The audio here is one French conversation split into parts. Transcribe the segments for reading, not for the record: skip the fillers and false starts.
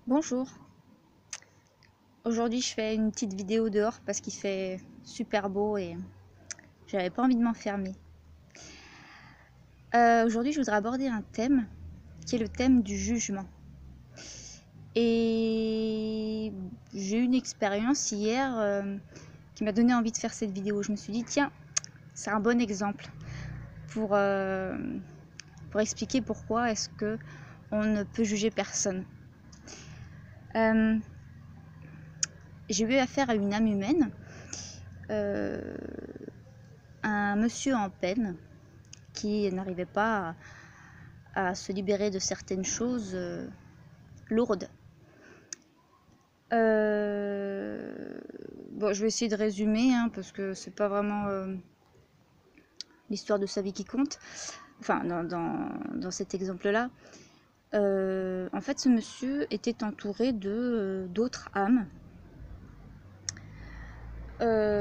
Bonjour, aujourd'hui je fais une petite vidéo dehors parce qu'il fait super beau et j'avais pas envie de m'enfermer. Aujourd'hui je voudrais aborder un thème qui est le thème du jugement. Et j'ai eu une expérience hier qui m'a donné envie de faire cette vidéo. Je me suis dit tiens, c'est un bon exemple pour expliquer pourquoi est-ce que on ne peut juger personne. J'ai eu affaire à une âme humaine, un monsieur en peine qui n'arrivait pas à se libérer de certaines choses lourdes. Bon, je vais essayer de résumer parce que c'est pas vraiment l'histoire de sa vie qui compte. Enfin, dans cet exemple-là. En fait, ce monsieur était entouré de d'autres âmes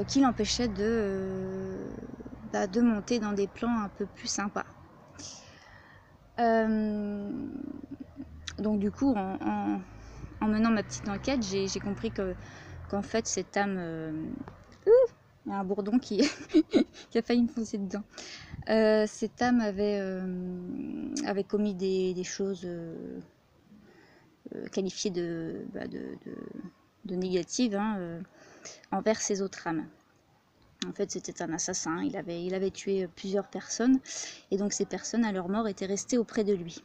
qui l'empêchaient de monter dans des plans un peu plus sympas. Donc du coup, en menant ma petite enquête, j'ai compris qu'en fait, cette âme... il y a un bourdon qui, qui a failli me foncer dedans. Cette âme avait commis des choses qualifiées de négatives envers ses autres âmes. En fait, c'était un assassin. Il avait tué plusieurs personnes. Et donc, ces personnes, à leur mort, étaient restées auprès de lui.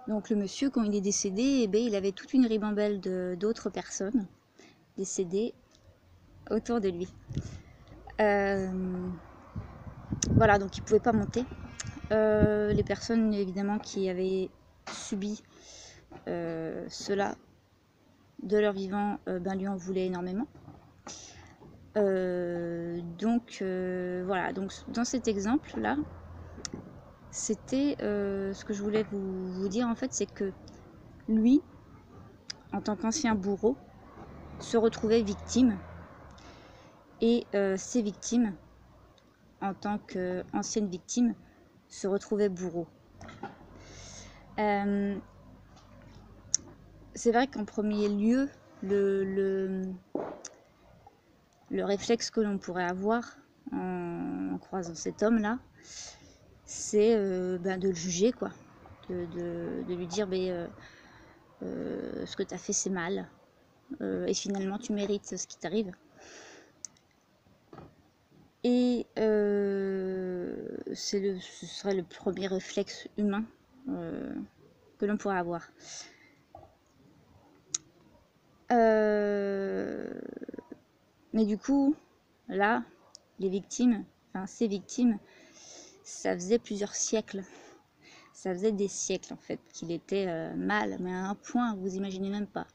Donc, le monsieur, quand il est décédé, il avait toute une ribambelle d'autres personnes décédées autour de lui. Voilà, donc il ne pouvait pas monter. Les personnes, évidemment, qui avaient subi cela de leur vivant, lui en voulaient énormément. Voilà, donc dans cet exemple-là, c'était ce que je voulais vous dire en fait, c'est que lui, en tant qu'ancien bourreau, se retrouvait victime et ses victimes, en tant qu'ancienne victime, se retrouvaient bourreaux. C'est vrai qu'en premier lieu, le réflexe que l'on pourrait avoir en croisant cet homme-là, c'est de le juger, quoi. De lui dire ce que tu as fait c'est mal et finalement tu mérites ce qui t'arrive. Et ce serait le premier réflexe humain que l'on pourrait avoir. Mais du coup, là, les victimes, enfin ces victimes, ça faisait plusieurs siècles. Ça faisait des siècles en fait qu'il était mal, mais à un point vous imaginez même pas.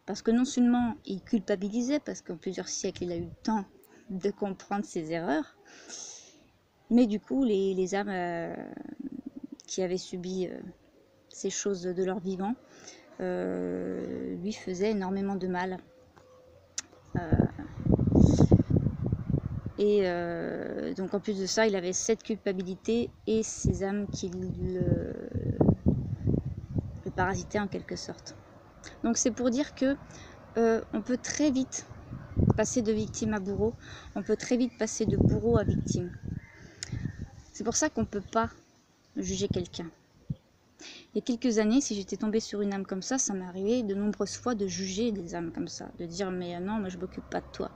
Parce que non seulement il culpabilisait, parce qu'en plusieurs siècles il a eu le temps de comprendre ses erreurs, mais du coup les âmes qui avaient subi ces choses de leur vivant lui faisaient énormément de mal. Et donc en plus de ça, il avait cette culpabilité et ces âmes qui le parasitaient en quelque sorte. Donc c'est pour dire que on peut très vite passer de victime à bourreau, on peut très vite passer de bourreau à victime. C'est pour ça qu'on ne peut pas juger quelqu'un. Il y a quelques années, si j'étais tombée sur une âme comme ça m'est arrivé de nombreuses fois de juger des âmes comme ça, de dire mais non, moi je m'occupe pas de toi.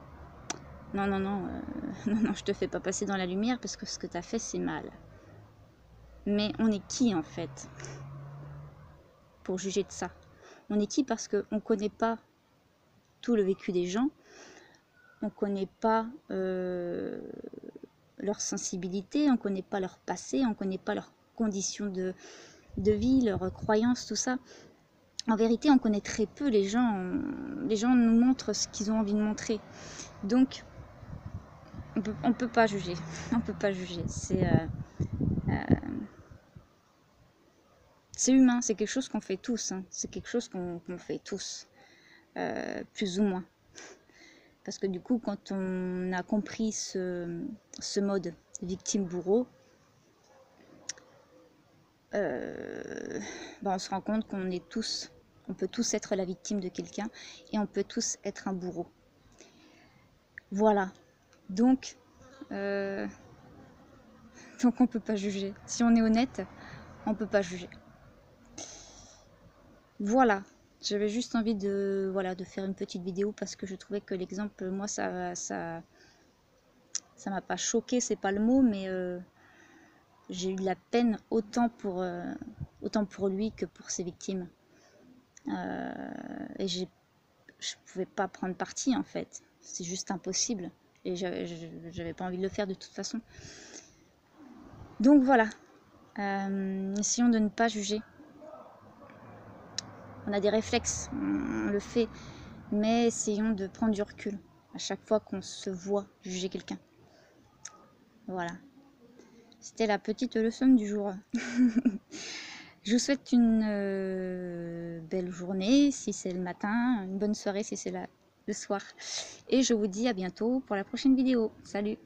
Non, non, je te fais pas passer dans la lumière parce que ce que tu as fait c'est mal. Mais on est qui en fait pour juger de ça? On est qui parce qu'on ne connaît pas tout le vécu des gens, on ne connaît pas leur sensibilité, on ne connaît pas leur passé, on ne connaît pas leurs conditions de vie, leurs croyances, tout ça. En vérité, on connaît très peu les gens nous montrent ce qu'ils ont envie de montrer. Donc, on peut pas juger. On peut pas juger. C'est humain, c'est quelque chose qu'on fait tous. C'est quelque chose qu'on fait tous, plus ou moins. Parce que du coup, quand on a compris ce mode victime-bourreau, on se rend compte qu'on est tous On peut tous être la victime de quelqu'un et on peut tous être un bourreau. Voilà. Donc on ne peut pas juger. Si on est honnête, on ne peut pas juger. Voilà. J'avais juste envie de faire une petite vidéo parce que je trouvais que l'exemple, moi, ça m'a pas choqué, c'est pas le mot, mais j'ai eu de la peine autant pour lui que pour ses victimes. Et je pouvais pas prendre parti en fait, c'est juste impossible. Et j'avais pas envie de le faire de toute façon. Donc voilà, essayons de ne pas juger. On a des réflexes, on le fait, mais essayons de prendre du recul à chaque fois qu'on se voit juger quelqu'un. Voilà. C'était la petite leçon du jour. Je vous souhaite une belle journée si c'est le matin, une bonne soirée si c'est le soir. Et je vous dis à bientôt pour la prochaine vidéo. Salut!